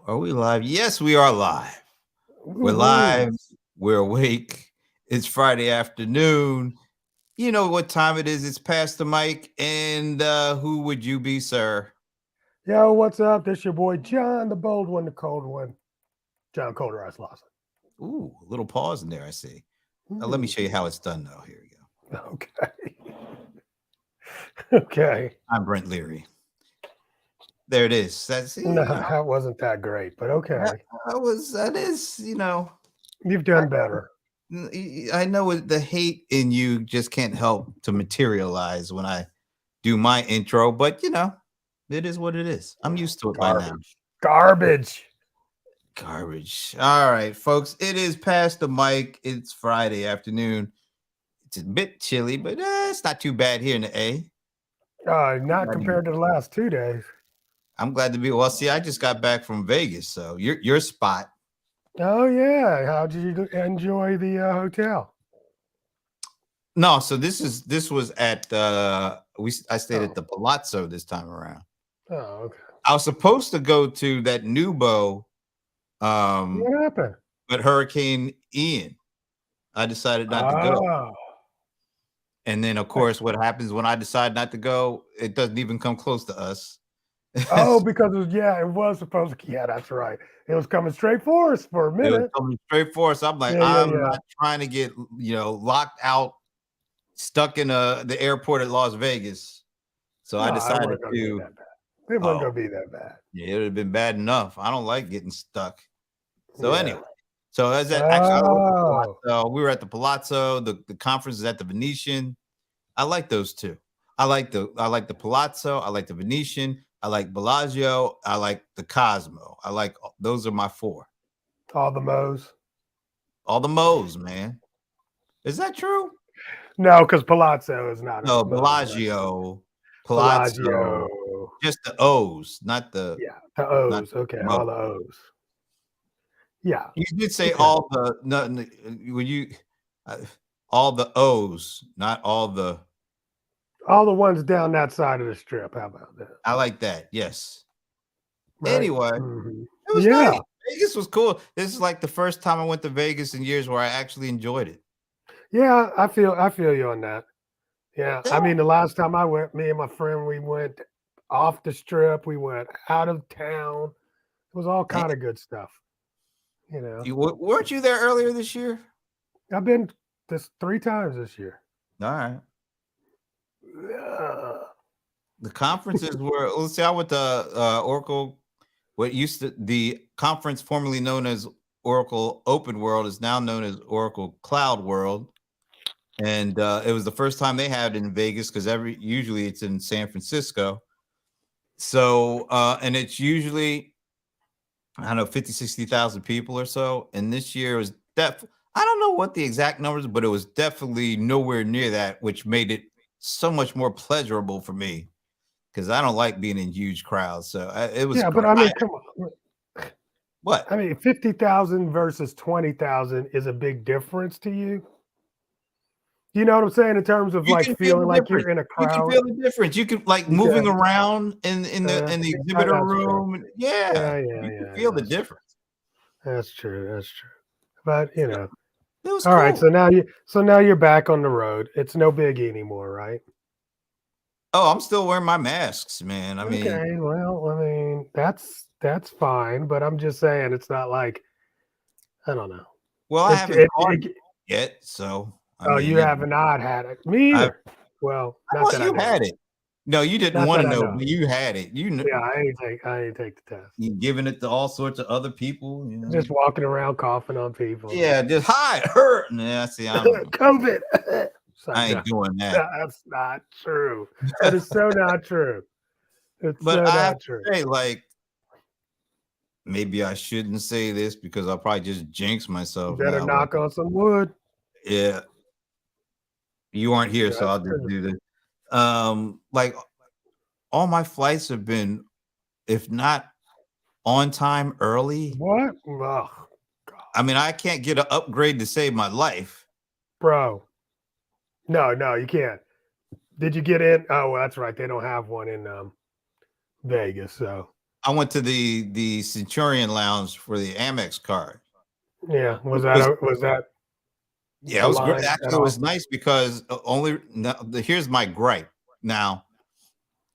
Are we live? Yes, we are live. We're Woo-hoo. live. We're awake. It's Friday afternoon. You know what time it is. It's past the mic. And who would you be, sir? Yo, what's up? This your boy John, the bold one, the cold one. John Colder Ice Lawson. Ooh, a little pause in there, I see. Let me Hmm. show you how it's done, though. Here we go. Okay. Okay. I'm Brent Leary. There it is. That's No, that wasn't that great, but okay. that is, You've I done better. I know the hate in you just can't help to materialize when I do my intro, but it is what it is. I'm used to it by now. Garbage. Garbage. All right, folks. It is past the mic. It's Friday afternoon. It's a bit chilly, but it's not too bad here in the A. Not compared to the last 2 days. I'm glad to be. Well, see, I just got back from Vegas, so your spot. Oh yeah. How did you enjoy the hotel? No, so this was at I stayed at the Palazzo this time around. Oh, okay. I was supposed to go to that Nubo, What happened? but Hurricane Ian. I decided not to go. Oh. And then, of course, what happens when I decide not to go? It doesn't even come close to us. Oh, because it was supposed to. Yeah, that's right. It was coming straight for us for a It was minute. coming straight for us. I'm like, Yeah. I'm not trying to get locked out, stuck in the airport at Las Vegas. So I decided to. It wasn't gonna be that bad. Yeah, it would have been bad enough. I don't like getting stuck. So Yeah. anyway, so as that we were at the Palazzo. The conference is at the Venetian. I like those two. I like the Palazzo. I like the Venetian. I like Bellagio. I like the Cosmo. Those are my four. All the Mo's. All the Mo's, man. Is that true? No, because Palazzo is not. No, a Bellagio. Bellagio. Just the O's, not the. Yeah, the O's. Okay, all the O's. Yeah. You did say all the when you all the O's, not all the ones down that side of the strip. How about that? I like that. Yes. Right? Anyway, it was nice. Vegas was cool. This is like the first time I went to Vegas in years where I actually enjoyed it. Yeah, I feel you on that. Yeah. I mean, the last time I went, me and my friend, we went off the strip. We went out of town. It was all kind of good stuff. Weren't you there earlier this year? I've been 3 times this year. All right. The conferences were. Let's say I went to Oracle. What used to the conference formerly known as Oracle Open World is now known as Oracle Cloud World, and it was the first time they had it in Vegas because usually it's in San Francisco. So and it's usually, I don't know, 50, 60,000 people or so. And this year was I don't know what the exact numbers, but it was definitely nowhere near that, which made it so much more pleasurable for me because I don't like being in huge crowds. So it was. Yeah, great. but I mean, come on. What? I mean, 50,000 versus 20,000 is a big difference to you. You know what I'm saying in terms of like feeling like you're in a crowd. You can feel the difference. You can moving around in the exhibitor room. Yeah, you can feel the difference. That's true. But it was all cool. right. So now you're back on the road. It's no biggie anymore, right? Oh, I'm still wearing my masks, man. I mean, okay. Well, I mean that's fine, but I'm just saying it's not like I don't know. Well, I haven't caught it yet, so. You have not had it. Me either. Well, not that you had it. No, you didn't want to know, but you had it. You know. Yeah, I ain't take the test. You giving it to all sorts of other people. Just walking around coughing on people. Yeah, just hi, hurt. Yeah, see, I'm COVID. I ain't doing that. That's not true. That is so not true. It's but so I not have true. To say, like, maybe I shouldn't say this because I'll probably just jinx myself. You better knock on some wood. Yeah. You aren't here, so I'll just do this. Like all my flights have been, if not on time, early. What? Oh, God. I mean, I can't get an upgrade to save my life, bro. No, you can't. Did you get in? Oh, well, that's right. They don't have one in Vegas, so I went to the Centurion Lounge for the Amex card. Yeah. Was Because that yeah, a it was great. line at Actually, it all? was nice because only now, here's my gripe. Now,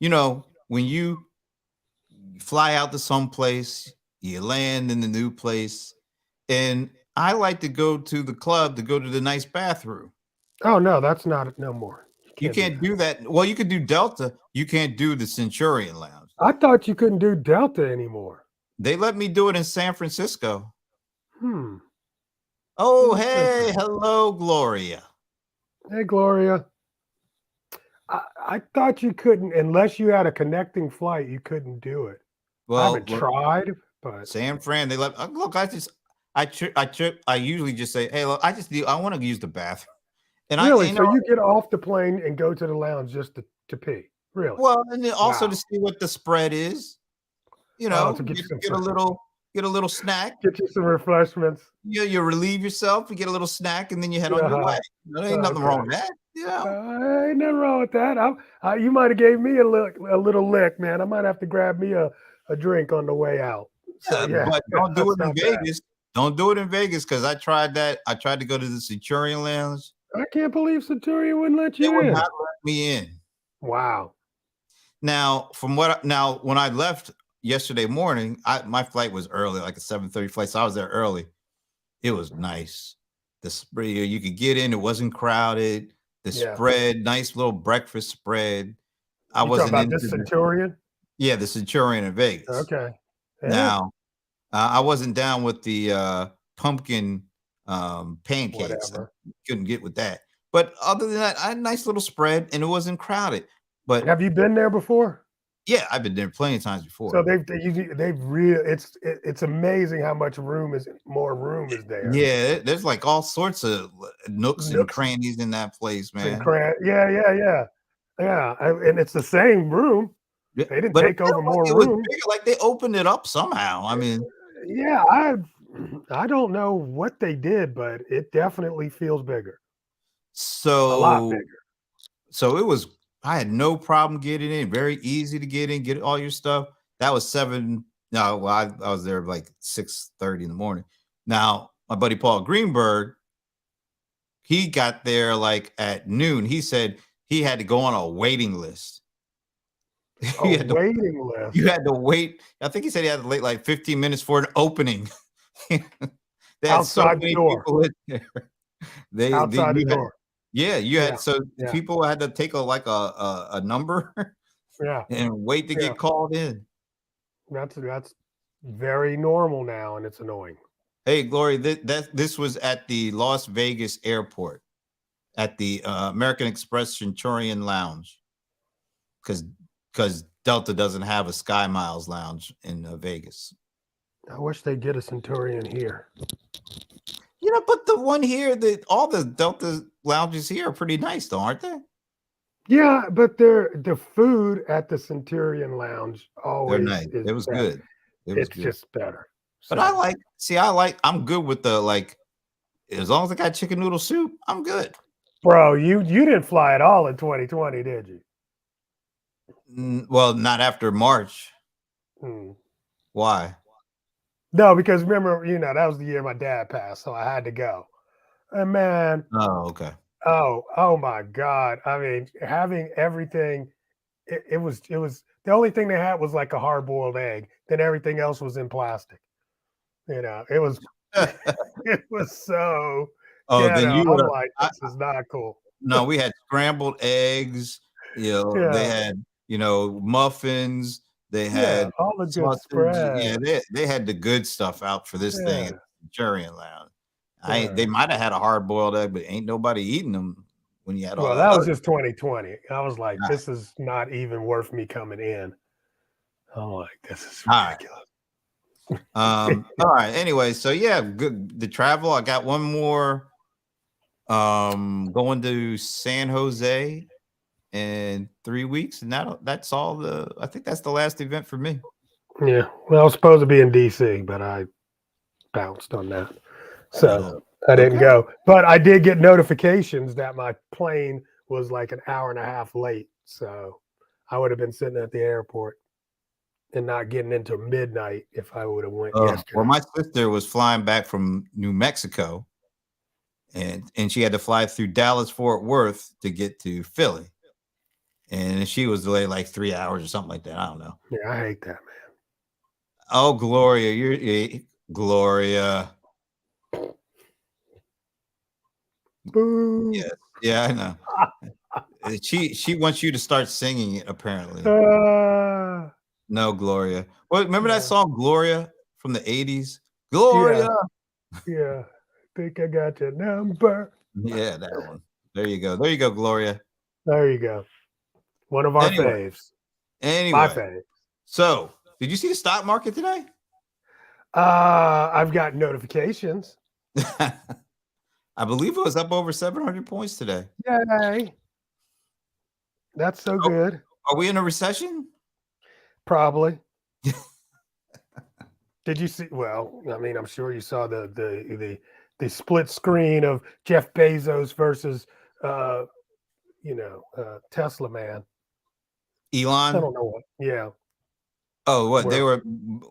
you know, when you fly out to some place, you land in the new place, and I like to go to the club to go to the nice bathroom. Oh no, that's not no more. You You can't do can't that. do that. Well, you could do Delta. You can't do the Centurion Lounge. I thought you couldn't do Delta anymore. They let me do it in San Francisco. Hmm. Oh, hey, Interesting. hello, Gloria. Hey, Gloria. I thought you couldn't unless you had a connecting flight. You couldn't do it. I Well, haven't look, tried, but San Fran, they let look. I usually just say, hey, look, I want to use the bathroom, and really, you so know, you get off the plane and go to the lounge just to pee. Really? well, and then also to Wow. see what the spread is. You Oh, know, to get you some get a little snack. get you some refreshments. You relieve yourself, you get a little snack, and then you head on your Uh-huh. way. There ain't nothing Okay. wrong with that. You know, Ain't nothing wrong with that. You might have gave me a little lick, man. I might have to grab me a drink on the way out. So yeah, yeah, but don't do that's it in not bad. Vegas. Don't do it in Vegas because I tried that. I tried to go to the Centurion Lounge. I can't believe Centurion wouldn't let They you would in. not let me in. Wow. Now, now when I left yesterday morning, my flight was early, like a 7:30 flight, so I was there early. It was nice. The spread you could get in, it wasn't crowded. The Yeah. spread, nice little breakfast spread. I You talking wasn't about into this the Centurion? yeah, the Centurion in Vegas. Okay. Yeah. Now, I wasn't down with the pumpkin pancakes. I Whatever. couldn't get with that. But other than that, I had a nice little spread and it wasn't crowded. But Have you been there before? yeah, I've been there plenty of times So before. they've real. It's amazing how much more room is there. Yeah, there's like all sorts of nooks and Nooks crannies in that place, and man. cran. Yeah, yeah, yeah, yeah. And it's the same room. Yeah, They didn't but it take felt over like more it was room. bigger, like they opened it up somehow. I mean, Yeah, I don't know what they did, but it definitely feels bigger, a lot so bigger. it was. I had no problem getting in. Very easy to get in, get all your stuff. That was 7. No, well, I was there like 6:30 in the morning. Now, my buddy Paul Greenberg, he got there like at noon. He said he had to go on a waiting list. A he had to waiting You list had to wait. I think he said he had to wait like 15 minutes for an opening. They had so outside the many door. people in there. Outside the You had door. yeah, you Yeah, had so yeah, people had to take a number yeah, and wait to yeah. get called in. That's very normal now, and it's annoying. Hey, Glory, this was at the Las Vegas airport at the American Express Centurion Lounge because Delta doesn't have a Sky Miles lounge in Vegas. I wish they get a Centurion here. You know, but the one here, all the Delta lounges here are pretty nice, though, aren't they? Yeah, but the food at the Centurion Lounge They're always nice. is It was better. good. It was It's good. just better. But So, I'm good with the like, as long as I got chicken noodle soup, I'm good. bro, you didn't fly at all in 2020, did you? Well, not after March. Hmm. Why? No, because remember, that was the year my dad passed, so I had to go. And man, Oh, okay. oh my God. I mean, having everything, it was the only thing they had was like a hard boiled egg. Then everything else was in plastic. It was it was so Oh, then you would I'm have. like, this is not cool. No, we had scrambled eggs. They Yeah, had muffins. They yeah, had all the good sausage. Yeah, spread. they had the good stuff out for this thing at Yeah, the Centurion Lounge. They yeah. might have had a hard boiled egg, but ain't nobody eating them when you had all Well, that that was other. just 2020. I was like, All right, this is not even worth me coming in. I'm like, this is all right. ridiculous. All right. Anyway, so yeah, good. The travel. I got one more. Going to San Jose in 3 weeks, and that's all the. I think that's the last event for me. Yeah. Well, I was supposed to be in DC, but I bounced on that. So Oh, I didn't okay. go. But I did get notifications that my plane was like an hour and a half late. So I would have been sitting at the airport and not getting into midnight if I would have went Well, yesterday. my sister was flying back from New Mexico, and she had to fly through Dallas Fort Worth to get to Philly, and she was delayed like 3 hours or something like that. I don't know. Yeah, I hate that, man. Oh, Gloria, Gloria. Boo. Yes, yeah, I know. She wants you to start singing it. Apparently, Uh, no, Gloria. Well, remember that yeah, song Gloria from the '80s? Gloria. yeah, yeah. Think I got your number. Yeah, that one. There you go. There you go, Gloria. There you go. One of our Anyway, faves. My anyway. fave. So, did you see the stock market today? I've got notifications. I believe it was up over 700 points today. Yay. That's so Oh, good. are we in a recession? Probably. Did you see? Well, I mean, I'm sure you saw the split screen of Jeff Bezos versus uh, Tesla man. I Elon? don't know what. Yeah. Oh, what? They Where were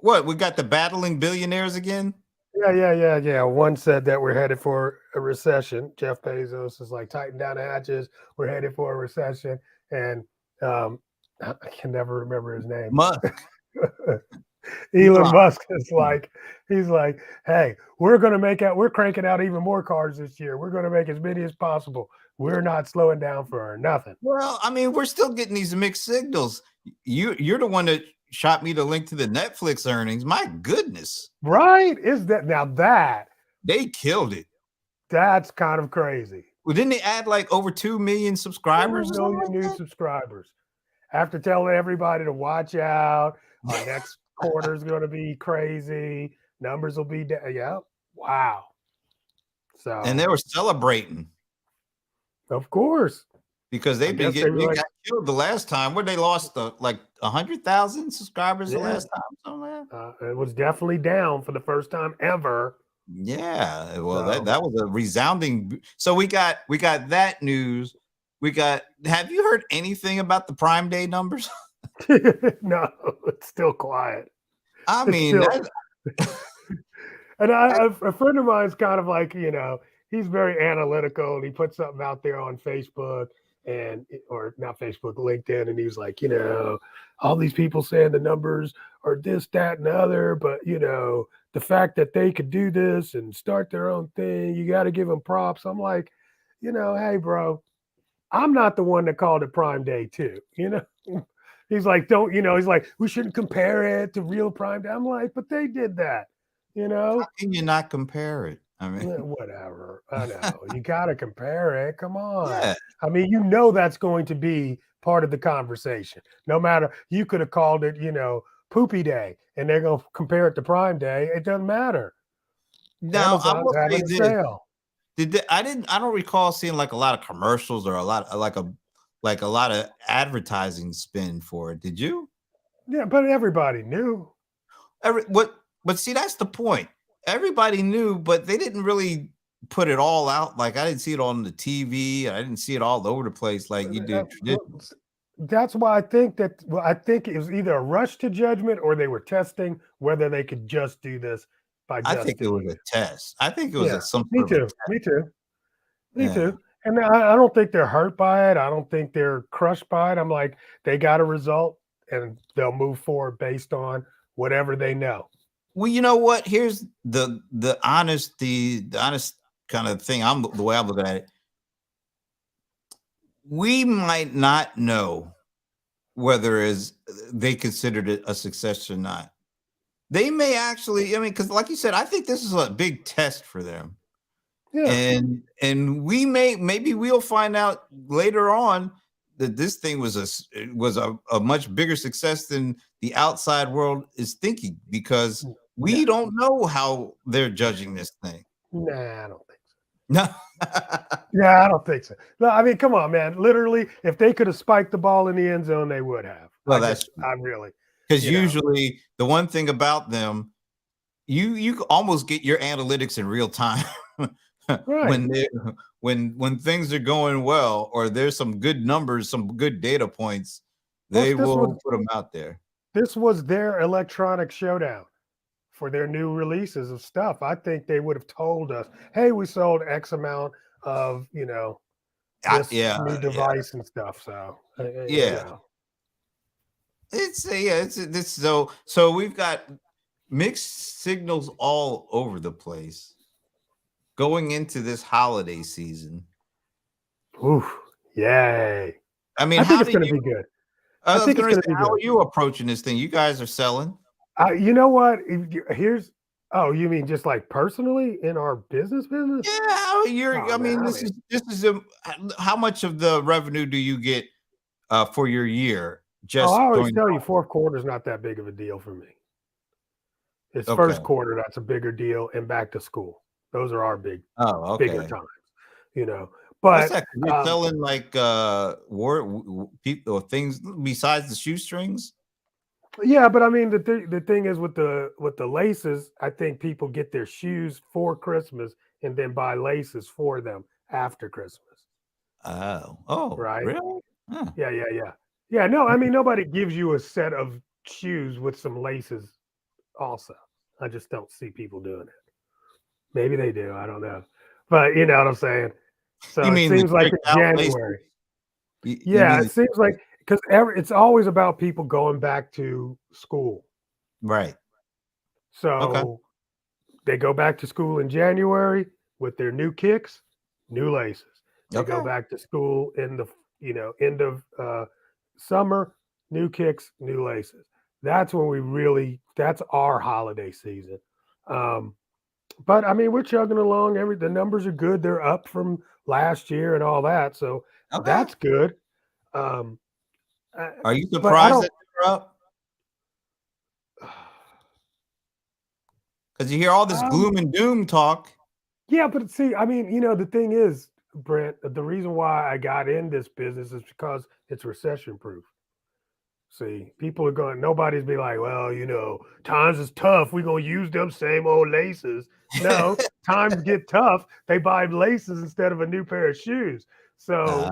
what? We got the battling billionaires again? Yeah. One said that we're headed for a recession. Jeff Bezos is like, tighten down the hatches. We're headed for a recession. And I can never remember his name. Musk. Elon Elon. Musk is like, he's like, hey, we're cranking out even more cars this year. We're going to make as many as possible. We're not slowing down for nothing. Well, I mean, we're still getting these mixed signals. You're the one that shot me the link to the Netflix earnings. My goodness. Right? Is that now that They killed it. that's kind of crazy. Well, didn't they add like over 2 million 2 subscribers or something million like new that? subscribers. After telling everybody to watch out, our next quarter is going to be crazy. Numbers will be down. Yeah. Wow. So, And they were celebrating of course, because I they've been guess they getting were they like, got killed the last time. Where they lost like 100,000 subscribers the yeah, last time, something like that. it was definitely down for the first time ever. Yeah, well, that So, that was a resounding. So we got that news. We got. Have you heard anything about the Prime Day numbers? no, it's still quiet. I It's mean, still, that, and a friend of mine is kind of like, he's very analytical and he puts something out there on Facebook or not Facebook, LinkedIn, and he was like, all these people saying the numbers are this, that, and the other, but the fact that they could do this and start their own thing, you got to give them props. I'm like, hey, bro, I'm not the one that called it Prime Day too, He's like, don't, he's like, we shouldn't compare it to real Prime Day. I'm like, but they did that, how can you not compare it? I mean, Whatever. I know. You got to compare it. Come on. yeah. I mean, that's going to be part of the conversation. No matter, you could have called it, Poopy Day, and they're going to compare it to Prime Day. It doesn't matter. Now I Amazon's will say having a this: sale. I don't recall seeing like a lot of commercials or a lot like a lot of advertising spend for it. Did you? Yeah, but everybody knew. But see, that's the point. Everybody knew, but they didn't really put it all out. Like I didn't see it on the TV. I didn't see it all over the place like you did traditionally. That's why I think I think it was either a rush to judgment or they were testing whether they could just do this by I just think it doing was it. a test. I think it was Yeah, some me sort of a too. test. Me too. Me Yeah. too. And I don't think they're hurt by it. I don't think they're crushed by it. I'm like, they got a result and they'll move forward based on whatever they know. Well, you know what? Here's the honest kind of thing. The way I look at it. We might not know whether they considered it a success or not. They may actually, I mean, because like you said, I think this is a big test for them. Yeah. And maybe we'll find out later on that this thing was a much bigger success than the outside world is thinking, because we don't know how they're judging this thing. Nah, I don't think so. No. Yeah, I don't think so. No, I mean, come on, man. Literally, if they could have spiked the ball in the end zone, they would have. Well, I really, because usually the one thing about them, you almost get your analytics in real time. right. when things are going well or there's some good numbers, some good data points, they will put them out there. this was their electronic showdown for their new releases of stuff. I think they would have told us, "Hey, we sold X amount of this Yeah, new yeah, device and stuff." So yeah. It's yeah, it's this. So we've got mixed signals all over the place going into this holiday season. oof, yay! I mean, I think how it's do going to you? be good. I I was think it's going to going say, to be how good. are you approaching this thing? You guys are selling. You know what? Here's. Oh, you mean just like personally in our business? Business? Yeah, how you're. Oh I man, mean, I this is how much of the revenue do you get for your year Oh, I just always during? tell you, fourth quarter is not that big of a deal for me. It's Okay. first quarter that's a bigger deal, and back to school. Those are our Oh, bigger okay. times, you know. What's But that? 'Cause you're selling like people or things besides the shoestrings. yeah, but I mean the thing is with the laces, I think people get their shoes for Christmas and then buy laces for them after Christmas, Oh, right? really? Huh. Yeah. No, I mean nobody gives you a set of shoes with some laces also. I just don't see people doing it. Maybe they do, I don't know. But you know what I'm saying? You So it mean the seems like tricked in out laces? January. You Yeah, mean it seems like because it's always about people going back to school. right? Okay. So they go back to school in January with their new kicks, new laces. They go Okay. back to school in the end of summer, new kicks, new laces. That's when we really that's our holiday season. Um, but I mean, we're chugging along. The numbers are good. They're up from last year and all that, so Okay. that's good. Um, uh, Are you but I surprised don't. that they're up? Because you hear all this Um, gloom and doom talk. yeah, but see, I mean, the thing is, Brent, the reason why I got in this business is because it's recession proof. See, people are going, nobody's be like, well, times is tough. We're going to use them same old laces. No, times get tough. They buy laces instead of a new pair of shoes. So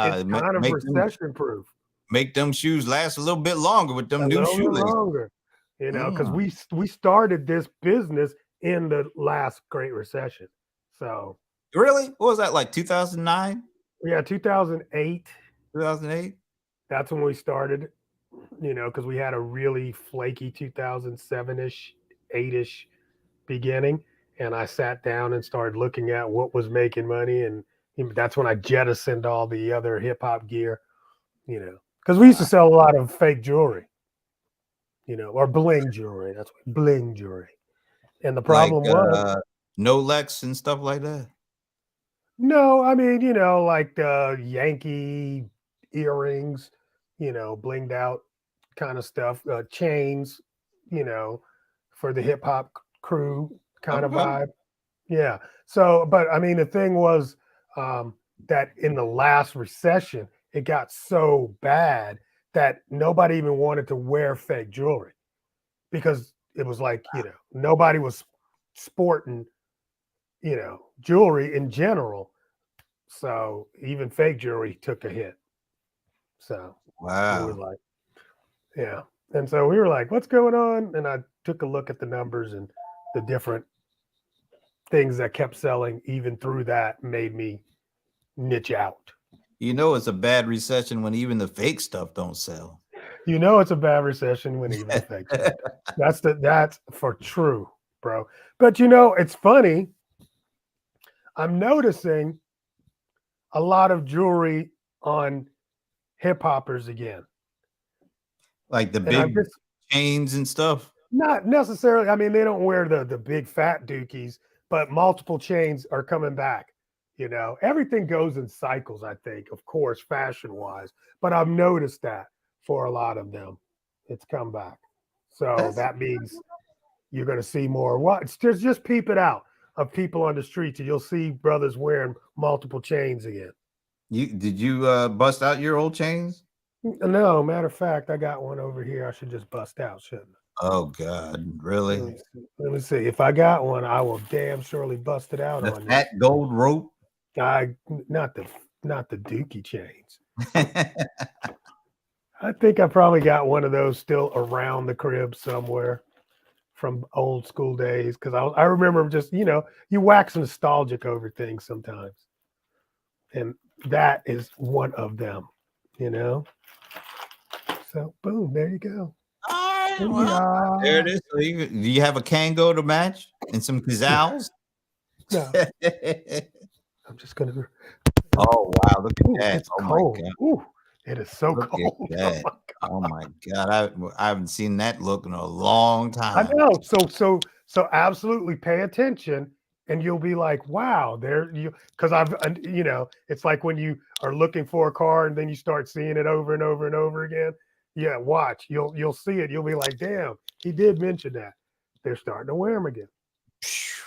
it's kind of recession proof. Make them shoes last a little bit longer with them A new little bit shoelaces. longer, because Mm. we started this business in the last Great Recession. So Really? What was that like 2009, yeah, 2008. 2008? That's when we started. Because we had a really flaky 2007 ish, 8 ish beginning, and I sat down and started looking at what was making money, and that's when I jettisoned all the other hip hop gear. Because we used to sell a lot of fake jewelry. Or bling jewelry. That's what bling jewelry. And the Like problem was, no Lex and stuff like that. no, I mean, like the Yankee earrings, blinged out kind of stuff, chains, you know, for the hip hop crew kind of Okay. vibe. Yeah. So, but I mean, the thing was that in the last recession, it got so bad that nobody even wanted to wear fake jewelry because it was like, nobody was sporting, jewelry in general. So even fake jewelry took a hit. So we were Wow. like, yeah. And so we were like, what's going on? And I took a look at the numbers and the different things that kept selling, even through that, made me niche out. You know it's a bad recession when even the fake stuff don't sell. It's a bad recession when even the fake stuff does. That's for true, bro. But it's funny. I'm noticing a lot of jewelry on hip hoppers again. Like the And I'm big just chains and stuff. not necessarily. I mean, they don't wear the big fat dookies, but multiple chains are coming back. Everything goes in cycles, I think, of course, fashion wise. But I've noticed that for a lot of them, it's come back. So That's that means you're going to see more. What? Just peep it out of people on the streets, and you'll see brothers wearing multiple chains again. you bust out your old chains? No, matter of fact, I got one over here. I should just bust out, shouldn't Oh God, I? really? Let me see. If I got one, I will damn surely bust it out The on you. fat gold rope? I not the Dookie chains. I think I probably got one of those still around the crib somewhere from old school days because I remember just you wax nostalgic over things sometimes, and that is one of them. You know, so boom, there you go. All right, well, there it Booyah. is. So do you have a Kango to match and some Kazals? No, I'm just gonna. Oh wow, look at Ooh, that. it's Oh my cold. god. Ooh, it is so Look at cold. Oh that. my Oh god. my god. I haven't seen that look in a long I time. know. So absolutely pay attention and you'll be like, wow, there you because it's like when you are looking for a car and then you start seeing it over and over and over again. Yeah, watch. You'll see it. You'll be like, damn, he did mention that. They're starting to wear them again. Phew.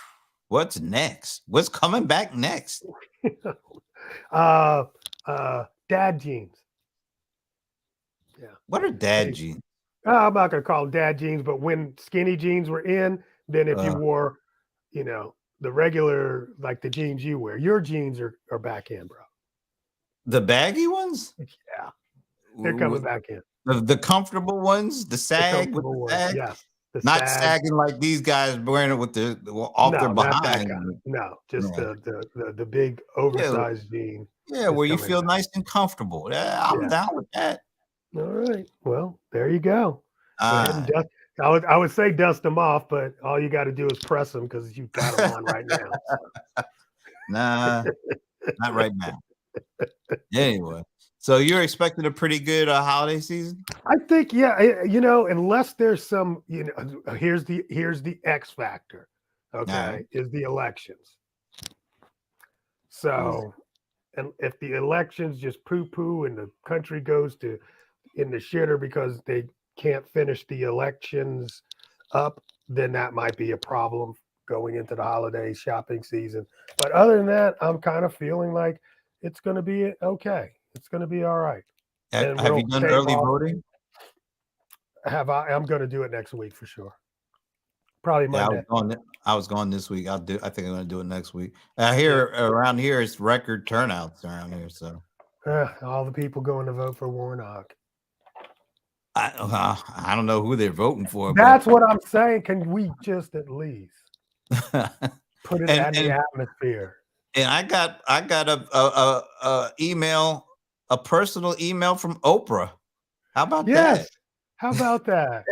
What's next? What's coming back next? uh dad jeans. Yeah. What are dad They jeans? I'm not gonna call them dad jeans, but when skinny jeans were in, then if you Uh, wore, the regular like the jeans you wear, your jeans are back in, bro. the baggy ones? Yeah, they're W- coming back in. the comfortable ones? The The sag with comfortable the ones, sag? yes. The Not sag. sagging like these guys wearing it with off their No, not that behind. kind. No, just Yeah. the big Yeah, oversized jean yeah, is where you coming feel back. nice and comfortable. Yeah, I'm Yeah. down with that. All right. Well, there you go. Go ahead and Uh, dust. I would say dust them off, but all you got to do is press them because you got them on right now. nah, not right now. Anyway, so you're expecting a pretty good holiday season? I think, yeah, unless there's some, here's the X factor, All right. okay, is the elections. Yeah. So, and if the elections just poo poo and the country goes to in the shitter because they can't finish the elections up, then that might be a problem going into the holiday shopping season. But other than that, I'm kind of feeling like it's going to be okay. It's going to be all right, and Have we'll you done stave early off. voting? I'm going to do it next week for sure. Probably Yeah, Monday. I was going this week. I think I'm gonna do it next week. Yeah. Around here, it's record turnouts around here. So All the people going to vote for Warnock. I don't know who they're voting for, but That's what I'm saying. Can we just at least put it and in the and atmosphere? and I got a email, a personal email from Oprah. How about Yes. that? How about that?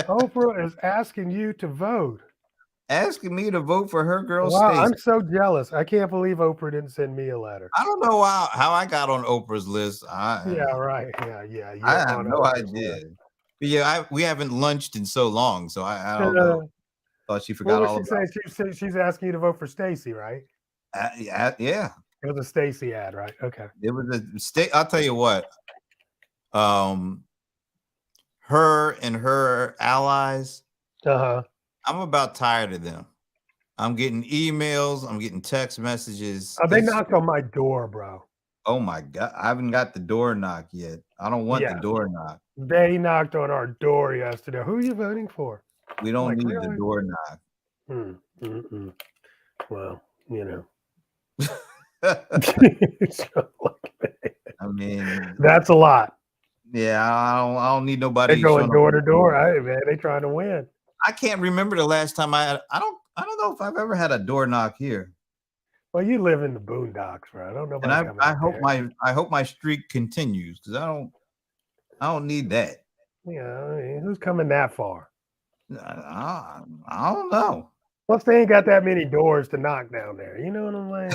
Oprah is asking you to vote. Asking me to vote for her girl Wow, Stacey. I'm so jealous. I can't believe Oprah didn't send me a letter. I don't know how I got on Oprah's list. Yeah, right. Yeah. I You're have on no Oprah's idea. But yeah, we haven't lunched in so long, so I don't know. list. Thought she What forgot was all she about. saying? She's asking you to vote for Stacey, right? Yeah. It was a Stacey ad, right? Okay. It was a state. I'll tell you what. Um, her and her allies. Uh-huh. I'm about tired of them. I'm getting emails. I'm getting text messages. Oh, they knocked on my door, bro. Oh my god! I haven't got the door knock yet. I don't want the Yeah. door knock. They knocked on our door yesterday. Who are you voting for? We I'm don't like, need the really? door knock. Mm. Well, I mean, that's a lot. yeah, I don't need They're nobody going showing up. door to door. Hey, man, they trying to win. I can't remember the last time I don't know if I've ever had a door knock here. Well, you live in the boondocks, bro. I don't know And nobody come out there. I hope my streak continues because I don't need that. Yeah, I mean, who's coming that far? I don't know. Plus, they ain't got that many doors to knock down there. You know what I'm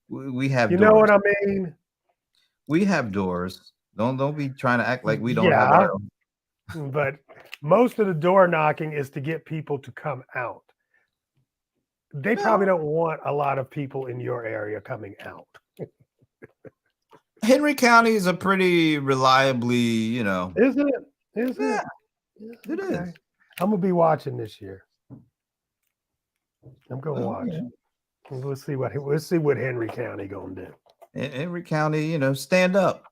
saying? We have You doors. know what I mean? We have doors. Don't be trying to act like we don't have Yeah, our own. but most of the door knocking is to get people to come out. They probably No. don't want a lot of people in your area coming out. Henry County is a pretty reliably, Is it? Is yeah, it? Yeah, it okay. is. I'm gonna be watching this year. I'm gonna Oh, watch. yeah. Let's see what Henry County gonna do. Henry County, stand up.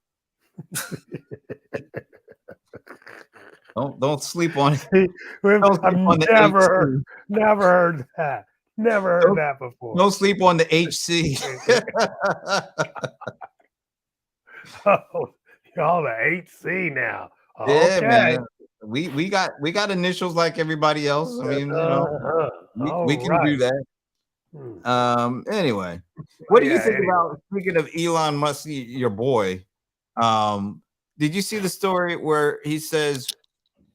Don't sleep on it. Don't I've sleep on the never heard that. Never heard that before. Don't sleep on the HC. Oh, Oh, the 8C now. Yeah, Okay. man. We got initials like everybody else. I mean, Uh-huh. we All can do right. that. Hmm. Anyway, Oh, what do you yeah. think Anyway, about, speaking of Elon Musk, your boy? Um, did you see the story where he says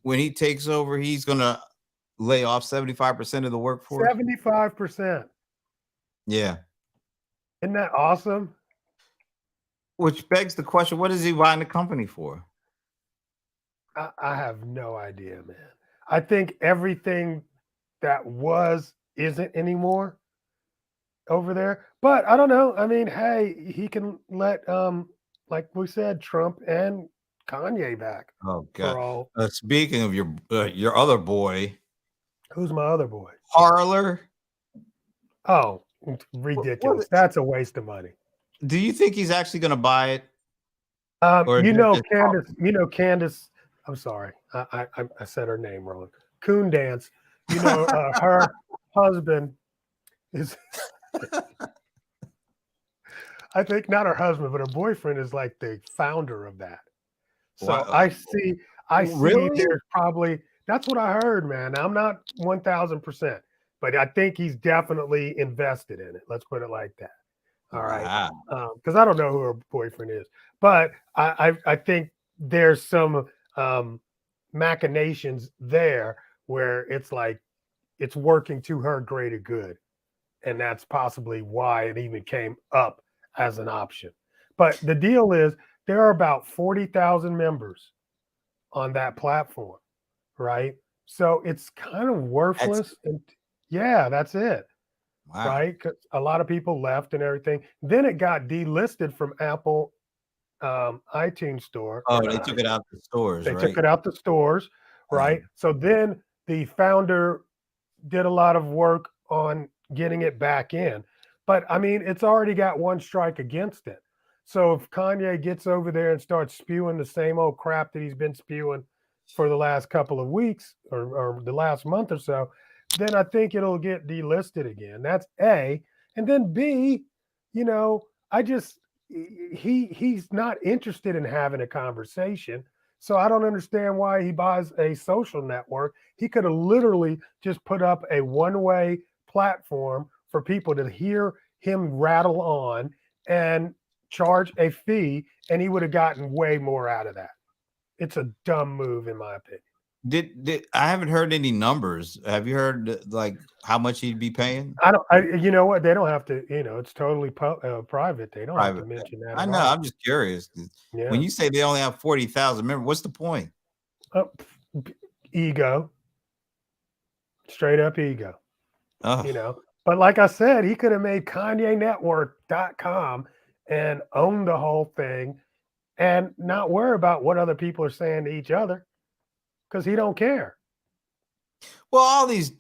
when he takes over, he's gonna lay off 75% of the workforce? 75%. Yeah. Isn't that awesome? Which begs the question, what is he buying the company for? I have no idea, man. I think everything that was isn't anymore over there. But I don't know. I mean, hey, he can let like we said, Trump and Kanye back Oh God. for all. Speaking of your other boy, Who's my other boy? Parlor. Oh, What ridiculous. That's a waste of money. do you think he's actually going to buy it, or is that just Candace, talking? Candace, I'm sorry. I said her name wrong. Coon Dance. Her husband is I think not her husband, but her boyfriend is like the founder of that. Why? So I see Really? there's probably that's what I heard, man. I'm not 1000%, but I think he's definitely invested in it. Let's put it like that. All right. Wow. Because I don't know who her boyfriend is, but I think there's some um, machinations there where it's like it's working to her greater good, and that's possibly why it even came up as an option. But the deal is there are about 40,000 members on that platform, right? So it's kind of That's worthless. And yeah, that's it, wow. right? 'Cause a lot of people left and everything. Then it got delisted from Apple iTunes store, Oh, or they not took it iTunes. out the stores, They took right? it out the stores, right? Dang. So then the founder did a lot of work on getting it back in. But I mean, it's already got one strike against it. So if Kanye gets over there and starts spewing the same old crap that he's been spewing for the last couple of weeks or the last month or so, then I think it'll get delisted again. That's A. And then B, you know, I just he's not interested in having a conversation. So I don't understand why he buys a social network. He could have literally just put up a one-way platform for people to hear him rattle on and charge a fee, and he would have gotten way more out of that. It's a dumb move, in my opinion. Did I haven't heard any numbers. Have you heard like how much he'd be paying? I don't. You know what? They don't have to. It's totally private. They don't have to Private. mention that I at know. all. I'm just curious. 'Cause when Yeah. you say they only have 40,000, remember what's the point? Uh, Ego, straight up ego. Oh, you know. But like I said, he could have made KanyeNetwork.com and owned the whole thing and not worry about what other people are saying to each other because he don't care. well, all these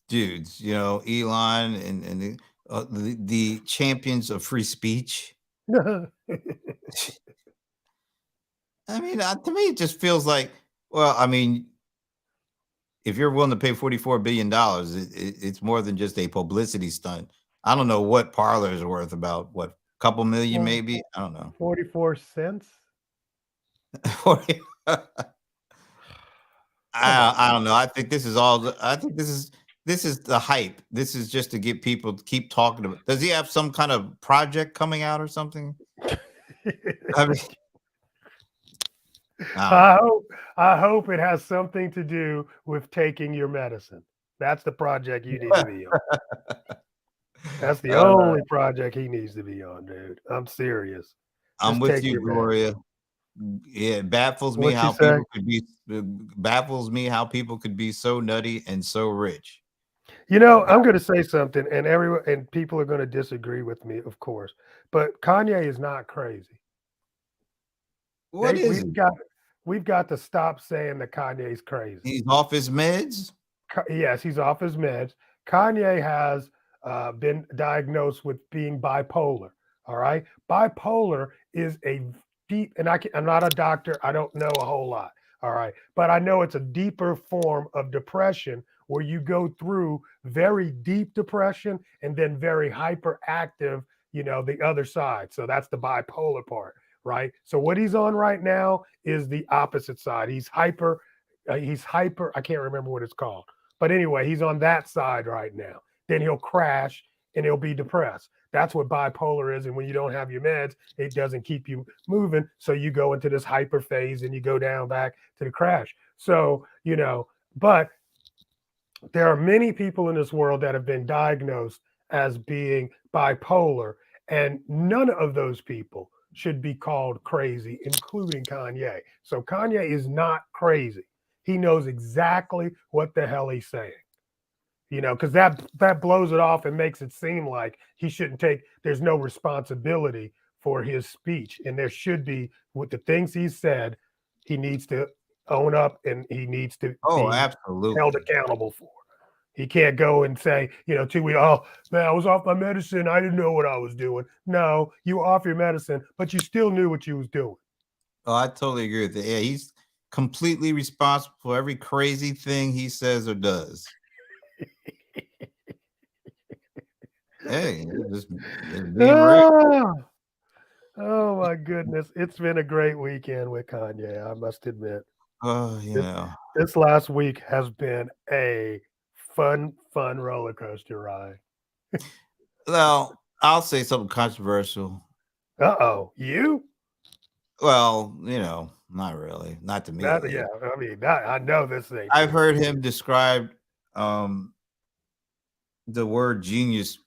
dudes, Elon and the champions of free speech. I mean, to me, it just feels like, well, I mean, if you're willing to pay $44 billion, it's more than just a publicity stunt. I don't know what Parler is worth, about what, couple million, For maybe. I don't know. 44 cents? 40 Come on, I man. don't know. I think this is all. I think this is the hype. This is just to get people to keep talking about. Does he have some kind of project coming out or something? I mean, I don't I know. hope I hope it has something to do with taking your medicine. That's the project you need to be on. That's the Uh, only project he needs to be on, dude. I'm serious. I'm Just with take you, your meds. Gloria. Yeah, it baffles me What you how say? people could be baffles me how people could be so nutty and so rich. Ba- I'm going to say something, and everyone and people are going to disagree with me, of course. But Kanye is not crazy. What They is it? we've got to stop saying that Kanye's crazy. He's off his meds? Yes, he's off his meds. Kanye has been diagnosed with being bipolar. All right, bipolar is a deep, and I'm not a doctor. I don't know a whole lot. All right, but I know it's a deeper form of depression where you go through very deep depression and then very hyperactive. The other side. So that's the bipolar part. right? So what he's on right now is the opposite side. He's hyper. He's hyper. I can't remember what it's called, but anyway, he's on that side right now. Then he'll crash and he'll be depressed. That's what bipolar is. And when you don't have your meds, it doesn't keep you moving. So you go into this hyper phase and you go down back to the crash. So, but there are many people in this world that have been diagnosed as being bipolar, and none of those people should be called crazy, including Kanye. So Kanye is not crazy. He knows exactly what the hell he's saying. Because that blows it off and makes it seem like he shouldn't take. There's no responsibility for his speech, and there should be with the things he said. He needs to own up, and he needs to Oh, be held absolutely. accountable for. He can't go and say, 2 weeks, oh man, I was off my medicine. I didn't know what I was doing. No, you were off your medicine, but you still knew what you was doing. Oh, I totally agree with that. Yeah, he's completely responsible for every crazy thing he says or does. Hey, just being real. Ah, oh my goodness. It's been a great weekend with Kanye, I must admit. Oh, This, this last week has been a fun roller coaster ride. Well, I'll say something controversial. Uh-oh. You? Well, not really. Not to me, at Yeah, least. I mean, I know this ain't I've true. heard him describe the word genius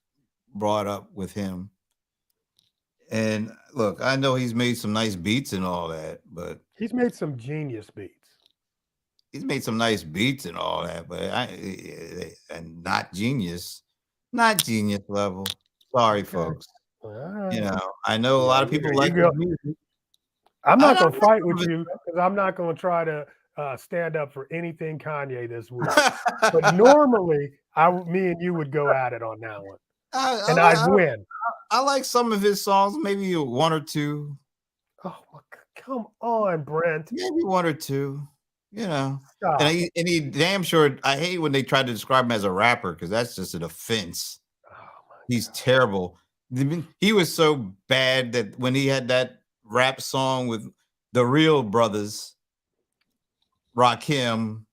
brought up with him. And look, I know he's made some nice beats and all that, but He's made some genius beats. he's made some nice beats and all that, but and not genius level. Sorry, Okay. folks. All right. I know a lot of people like his go. music. I'm I not don't going to fight with you because I'm not going to try to stand up for anything Kanye this week. But normally, me and you would go at it on that one, and I'd win. I like some of his songs, maybe one or two. Oh, come on, Brent. Maybe one or two. Stop. And he damn sure. I hate when they try to describe him as a rapper because that's just an offense. Oh, He's terrible. He was so bad that when he had that rap song with the real brothers, Rakim,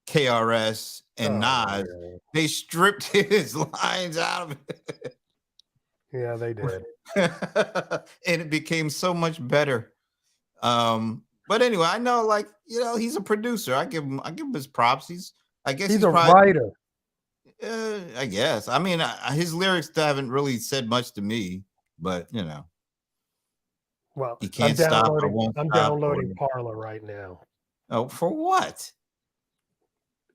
KRS, and Nas, they stripped his lines out of it. Yeah, they did. And it became so much better. But anyway, I know, he's a producer. I give him his props. I guess he's he's a probably writer. I guess. I mean, his lyrics haven't really said much to me, but Well, he can't stop or won't I'm stop. downloading Parler right now. Oh, for what?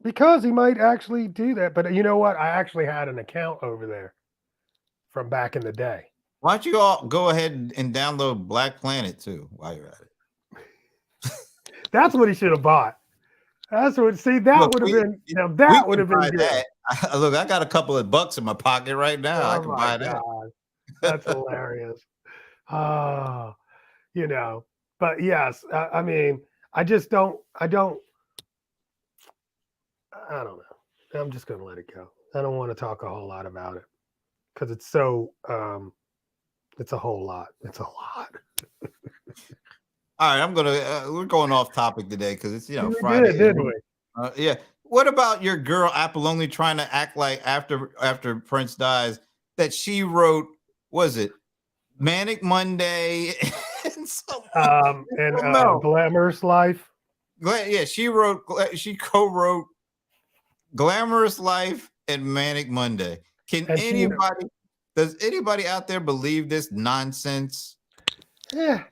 Because he might actually do that. But you know what? I actually had an account over there from back in the day. Why don't you all go ahead and download Black Planet too while you're at it? That's what he should have bought. That's what. See, that would have been. Now that would have been good. That. Look, I got a couple of bucks in my pocket right now. I can buy that. That's hilarious. But yes, I mean, I just don't. I don't know. I'm just gonna let it go. I don't want to talk a whole lot about it because it's so. It's a whole lot. It's a lot. All right, we're going off topic today because it's We Friday. didn't we? Yeah. What about your girl Apollonia trying to act like after Prince dies that she wrote? Was it Manic Monday and Glamorous Life? Yeah, she co-wrote Glamorous Life and Manic Monday. Does anybody out there believe this nonsense? Yeah.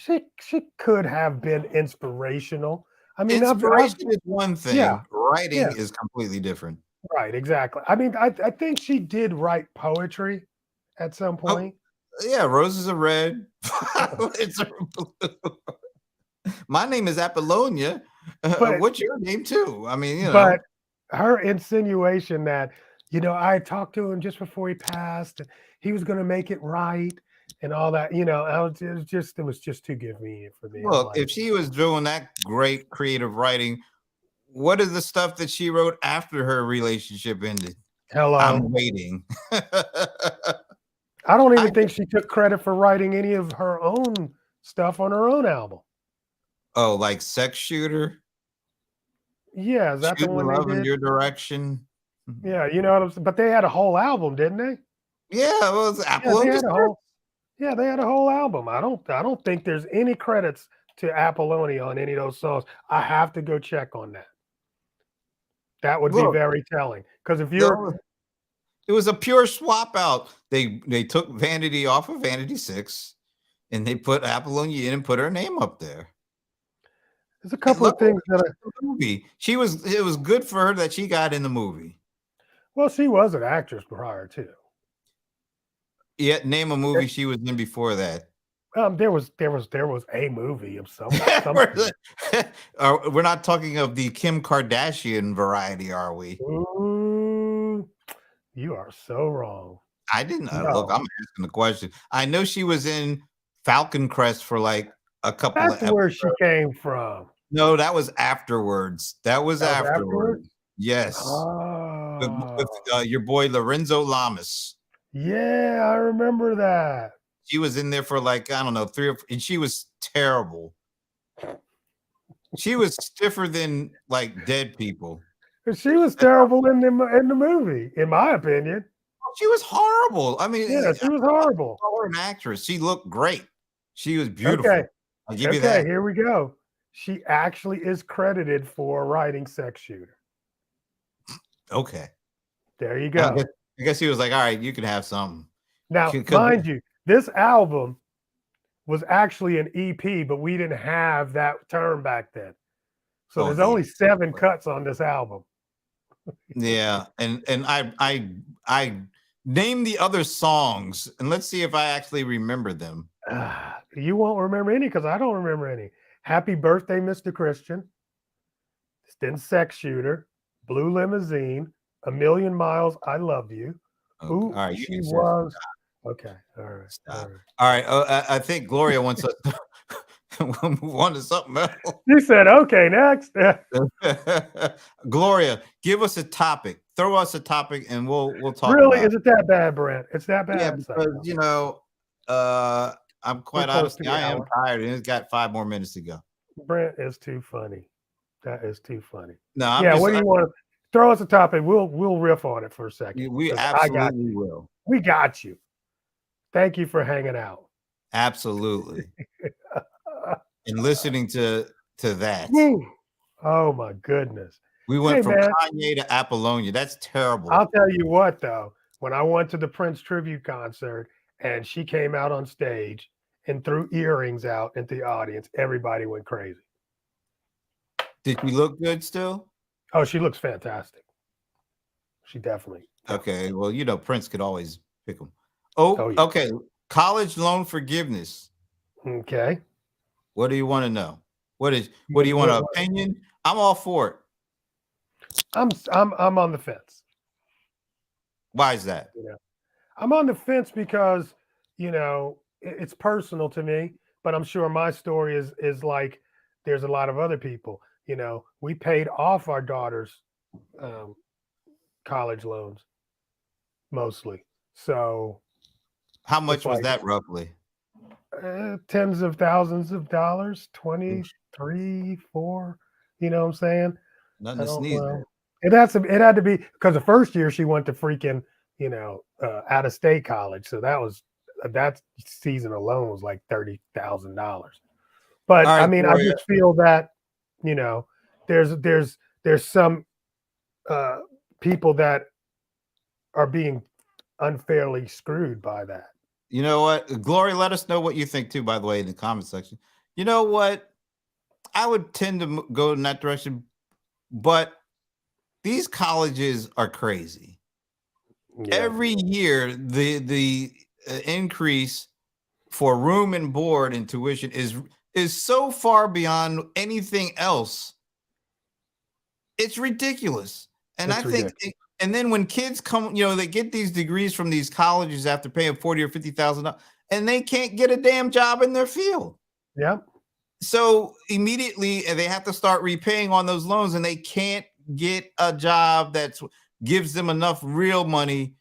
She could have been inspirational. I mean, inspiration is one thing. Yeah, writing is completely different. Right, exactly. I mean, I think she did write poetry at some point. Oh, yeah, roses are red. Violets are blue. My name is Apollonia. What's your name too? I mean, But her insinuation that I talked to him just before he passed, and he was going to make it right. And all that, it was just too convenient for me. Look, if she was doing that great creative writing, what is the stuff that she wrote after her relationship ended? Hello. I'm waiting. I don't even think she took credit for writing any of her own stuff on her own album. Oh, like Sex Shooter, Yeah, is that the Shooting one they Love in did? Your Direction. Yeah, you know what I'm saying? But they had a whole album, didn't they? Yeah, it was Yeah, they Apollonia. had a whole yeah, they had a whole album. I don't think there's any credits to Apollonia on any of those songs. I have to go check on that. That would be Look, very telling. Because if you're no, it was a pure swap out. They took Vanity off of Vanity 6 and they put Apollonia in and put her name up there. there's a And couple look of things that I at the movie. It was good for her that she got in the movie. well, she was an actress prior too. Yet name a movie she was in before that. There was a movie of something. We're not talking of the Kim Kardashian variety, are we? Ooh, you are so wrong. I didn't look. No, I'm asking the question. I know she was in Falcon Crest for like a couple of that's where she episodes. came from. No, that was afterwards. That was That was afterwards. afterwards. Yes, with Oh, your boy Lorenzo Lamas. yeah, I remember that. She was in there for like I don't know 3 or 4, and she was terrible. She was stiffer than like dead people. She was terrible in the movie, in my opinion. She was horrible. I mean, Yeah, she was horrible. call her an actress. She looked great. She was Okay, beautiful. I'll give you okay, that. here we go. She actually is credited for writing Sex Shooter. Okay. There you I go. guess, I guess he was like, all right, you can have something. Now, 'Cause- mind you, this album was actually an EP, but we didn't have that term back then. So Oh, there's yeah. only 7 cuts on this album. Yeah, and I name the other songs and let's see if I actually remember them. You won't remember any because I don't remember any. Happy Birthday, Mr. Christian. Then Sex Shooter, Blue Limousine, A Million Miles, I Love You. Okay. Who All right, you she can was. Okay, all right. stop. All right. I think Gloria wants us to move on to something else. You said, okay, next. Gloria, give us a topic. Throw us a topic, and we'll talk. Really? About Is it that bad, Brent? It's that bad? Yeah, because you know, I'm quite close to honestly, the I am hour. tired, and it's got 5 more minutes to go. Brent is too funny. That is too funny. No, I'm Yeah, just. what do you want to throw us a topic? We'll riff on it for a second. We 'cause I got absolutely you. will. We got you. Thank you for hanging out. Absolutely. And listening to that. Woo. Oh my goodness. We went Hey, from man. Kanye to Apollonia. That's terrible. I'll tell you what though, when I went to the Prince tribute concert and she came out on stage and threw earrings out into the audience, everybody went crazy. Did she look good still? Oh, she looks fantastic. She definitely. Okay. Well, you know, Prince could always pick them. Oh, yeah. okay. College loan forgiveness. Okay. What do you want to know? What do you want an opinion? I'm all for it. I'm on the fence. Why is that? You know, I'm on the fence because it's personal to me, but I'm sure my story is like there's a lot of other people. We paid off our daughter's college loans mostly. So How much was like, that roughly? Tens of thousands of dollars, 23, 4. You know what I'm saying? Nothing to sneeze at. It had to be because the first year she went to freaking out of state college, so that season alone was like $30,000. But All right, I mean, I just feel that there's some people that are being unfairly screwed by that. You know what, Gloria? Let us know what you think too. By the way, in the comment section. You know what? I would tend to go in that direction, but these colleges are crazy. Yeah. Every year, the increase for room and board and tuition is so far beyond anything else. It's ridiculous, and I think. And then when kids come, they get these degrees from these colleges after paying $40,000 or $50,000, and they can't get a damn job in their field. Yeah. So immediately they have to start repaying on those loans, and they can't get a job that gives them enough real money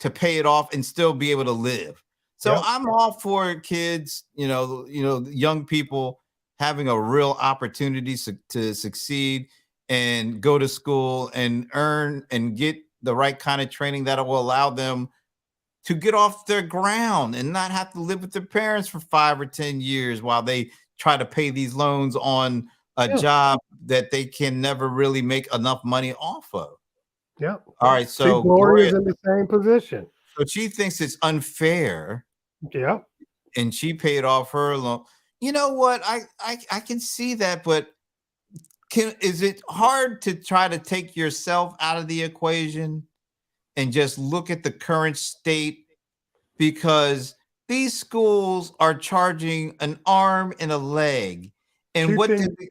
to pay it off and still be able to live. So Yep. I'm all for kids, young people having a real opportunity to succeed and go to school and earn and get the right kind of training that will allow them to get off their ground and not have to live with their parents for 5 or 10 years while they try to pay these loans on a Yeah. job that they can never really make enough money off of. Yep. All right, See, so Gloria, Gloria's in the same position. so she thinks it's unfair Yep. and she paid off her loan. You know what? I can see that, but is it hard to try to take yourself out of the equation and just look at the current state, because these schools are charging an arm and a leg. And Two what things. did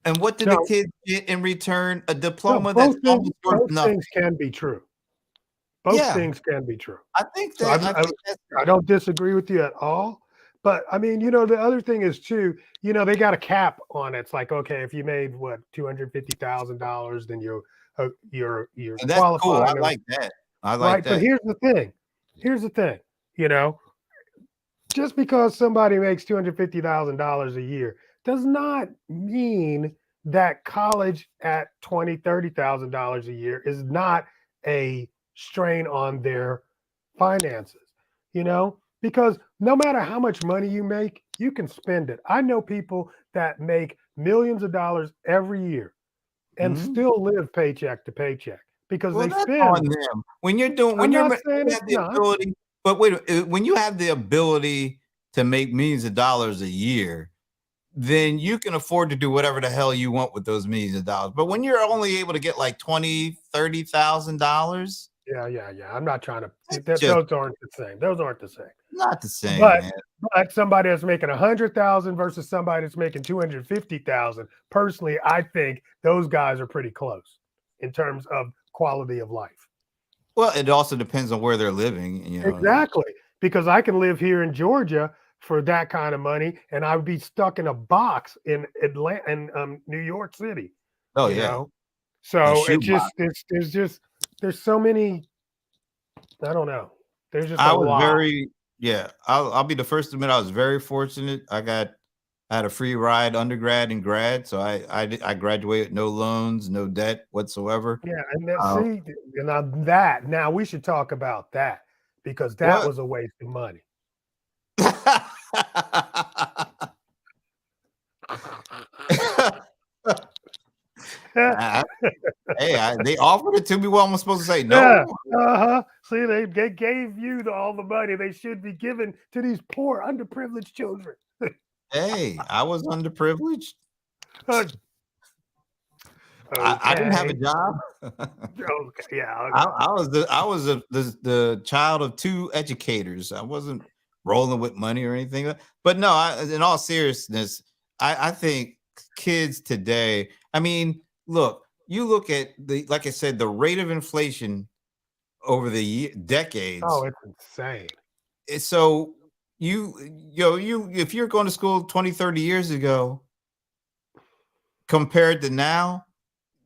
the No, kids get in return? A no, diploma that's almost worth both nothing. things can be true. Both Yeah, things can be true. I think So that I think that's I don't disagree with you at all. But I mean, the other thing is too, they got a cap on it. It's like, okay, if you made what $250,000, then you're and that's cool. I qualifying, like that. I like right? But that. here's the thing. Here's the thing. You know, just because somebody makes $250,000 a year does not mean that college at $20,000-$30,000 a year is not a strain on their finances, because no matter how much money you make, you can spend it. I know people that make millions of dollars every year and Mhm. still live paycheck to paycheck because Well, they that's on spend. them. When you're doing I'm when you're not ma saying you it's have the not. ability, but wait, when you have the ability to make millions of dollars a year, then you can afford to do whatever the hell you want with those millions of dollars. But when you're only able to get like 20, $30,000, Yeah, yeah, yeah. I'm not trying to. that's just Those aren't the same. Those aren't the same. not the same, But man. somebody that's making 100,000 versus somebody that's making 250,000. Personally, I think those guys are pretty close in terms of quality of life. Well, it also depends on where they're living. Exactly, because I can live here in Georgia for that kind of money, and I would be stuck in a box in Atlanta and New York City. Oh, You yeah, know, a so it shoebox. just there's so many. I don't know. There's just a I was lot. very yeah, I'll be the first to admit I was very fortunate. I had a free ride undergrad and grad, so I graduated no loans, no debt whatsoever. Yeah, and that Uh, see, now we should talk about that because that what? was a waste of money. I Hey, they offered it to me. What am I supposed to say? Yeah, No? uh-huh. See, they gave you all the money they should be given to these poor, underprivileged children. Hey, I was underprivileged. Uh, I didn't have a okay, job. okay, yeah, I was the child of two educators. I wasn't rolling with money or anything. But no, in all seriousness, I think kids today. I mean, look, you look at like I said, the rate of inflation over the oh, decades. it's insane. So if you're going to school 20, 30 years ago compared to now,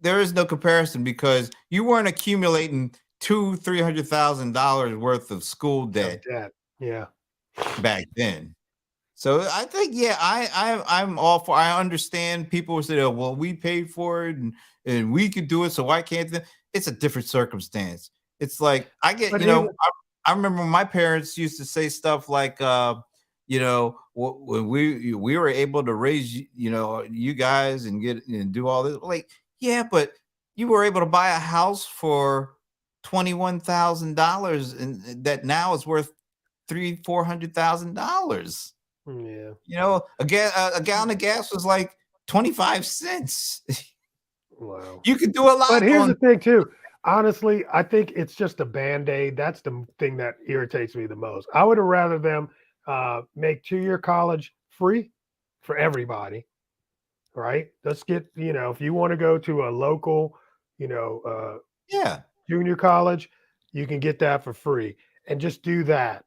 there is no comparison because you weren't accumulating $300,000 worth of school Of debt debt. Yeah. back then. So I think, yeah, I'm all for. I understand people will say, "Oh, well, we paid for it and we could do it, so why can't they?" It's a different circumstance. It's like I get, But here's I remember my parents used to say stuff like, when we were able to raise you guys and get and do all this, like, yeah, but you were able to buy a house for $21,000 and that now is worth $400,000. yeah. A gallon of gas was like 25 cents. Wow. You could do a But lot here's on. the thing too. Honestly, I think it's just a band-aid. That's the thing that irritates me the most. I would have rather them make 2-year college free for everybody, right? Let's get, if you want to go to a local, you know, uh, Yeah. junior college, you can get that for free. And just do that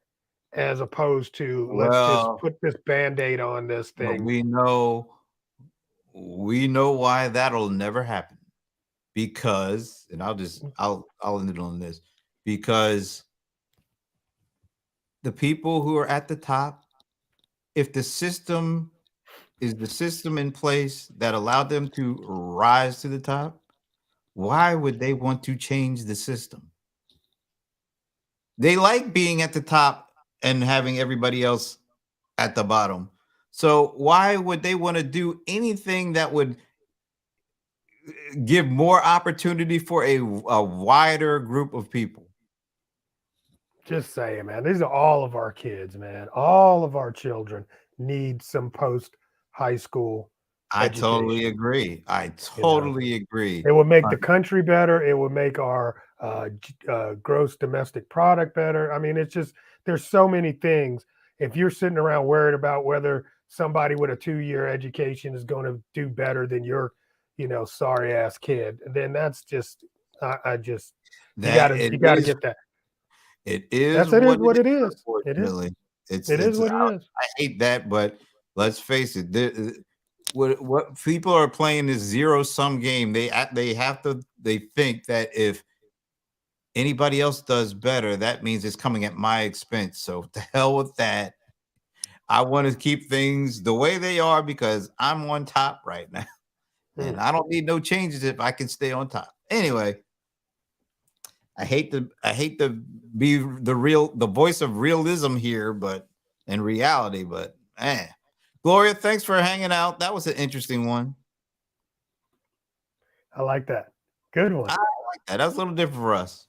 as opposed to let's just Well, put this band-aid on this but thing. we know why that'll never happen. Because, and I'll end it on this, because the people who are at the top, if the system is the system in place that allowed them to rise to the top, why would they want to change the system? They like being at the top and having everybody else at the bottom. So why would they want to do anything that would give more opportunity for a wider group of people? Just saying, man. These are all of our kids, man. All of our children need some post high school I totally education. agree. I You know, totally agree. it would make Uh, the country better. It would make our gross domestic product better. I mean, it's just there's so many things. If you're sitting around worried about whether somebody with a 2-year education is going to do better than your, sorry ass kid, then that's just I just that you gotta get that. it is That's it what is it what it is, is. It is. unfortunately. It is what it is. I hate that, but let's face it, what people are playing is zero-sum game. They think that if anybody else does better, that means it's coming at my expense. So to hell with that. I want to keep things the way they are because I'm on top right now. And Mm. I don't need no changes if I can stay on top. Anyway, I hate to be the voice of realism here, but in reality, but man. Gloria, thanks for hanging out. That was an interesting one. I like that. Good I one. like that. That was a little different for us.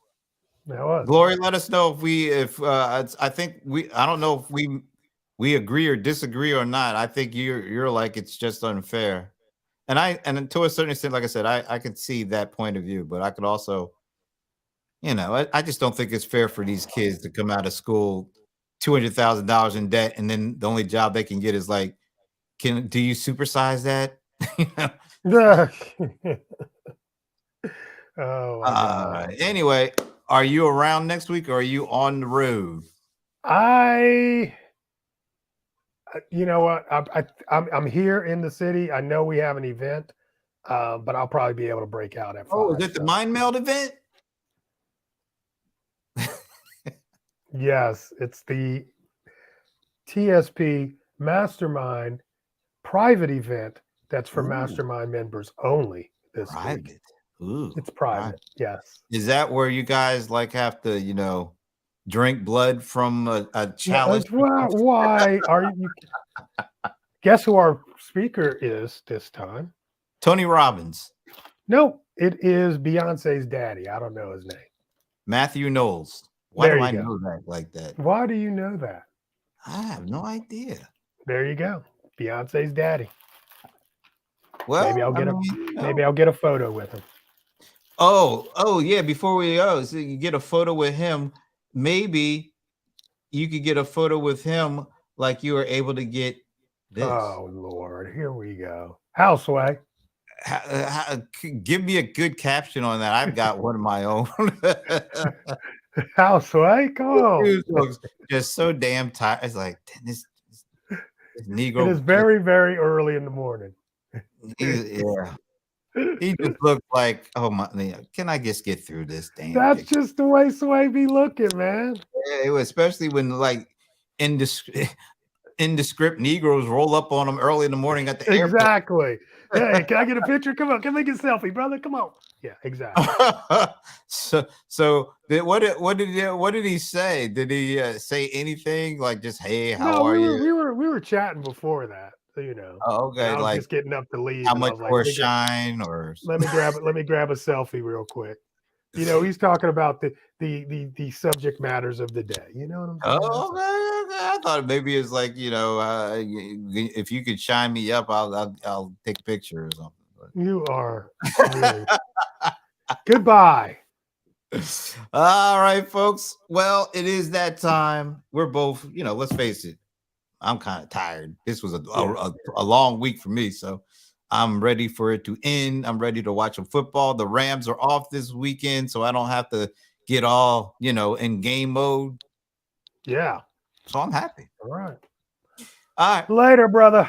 That was. Gloria, let us know if I think I don't know if we agree or disagree or not. I think you're like it's just unfair. And to a certain extent, like I said, I could see that point of view, but I could also, I just don't think it's fair for these kids to come out of school $200,000 in debt, and then the only job they can get is like, do you supersize that? You know? Oh my God. Anyway, are you around next week or are you on the road? I you know what? I'm here in the city. I know we have an event, but I'll probably be able to break out at Oh, is 5. it the So Mind Meld event? yes, it's the TSP Mastermind private event that's for Ooh, Mastermind members only this week. private. Ooh, It's private. private. Yes. Is that where you guys like have to, drink blood from a No, chalice or something? why are you? Guess who our speaker is this time? Tony Robbins, No, it is Beyonce's daddy. I don't know his name. Matthew Knowles. Why There do you I go. know that like that? Why do you know that? I have no idea. There you go. Beyonce's daddy. Maybe Well, I'll I get a mean, maybe I'll get a photo with him. oh yeah. Before we go, so you get a photo with him. Maybe you could get a photo with him, like you were able to get this. Oh Lord, here we go. Houseway. Give me a good caption on that. I've got one of my own. Houseway, come on. Dude looks just so damn tired. It's like "Damn, this It Negro. is very, very early in the morning. Yeah, he just looks like, oh my. Can I just get through this damn That's picture? just the way Sway be looking, man. Yeah, especially when like indescript Negroes roll up on him early in the morning at the airport. Exactly. Hey, can I get a picture? Come on, come make a selfie, brother. Come on. Yeah, exactly. What did he say? Did he say anything like just hey, how No, are you? we were chatting before that, Oh, and okay, I was like just getting up to leave, how and I much was like, more shine or let me grab a selfie real quick. He's talking about the subject matters of the day. You know what I'm saying? oh, okay. I thought maybe it's like if you could shine me up, I'll take a picture or something. You are really goodbye. All right, folks. Well, it is that time. We're both, let's face it. I'm kind of tired. This was Yeah. a long week for me, so I'm ready for it to end. I'm ready to watch some football. The Rams are off this weekend, so I don't have to get all, in game mode. Yeah. So I'm happy. All right. All right. Later, brother.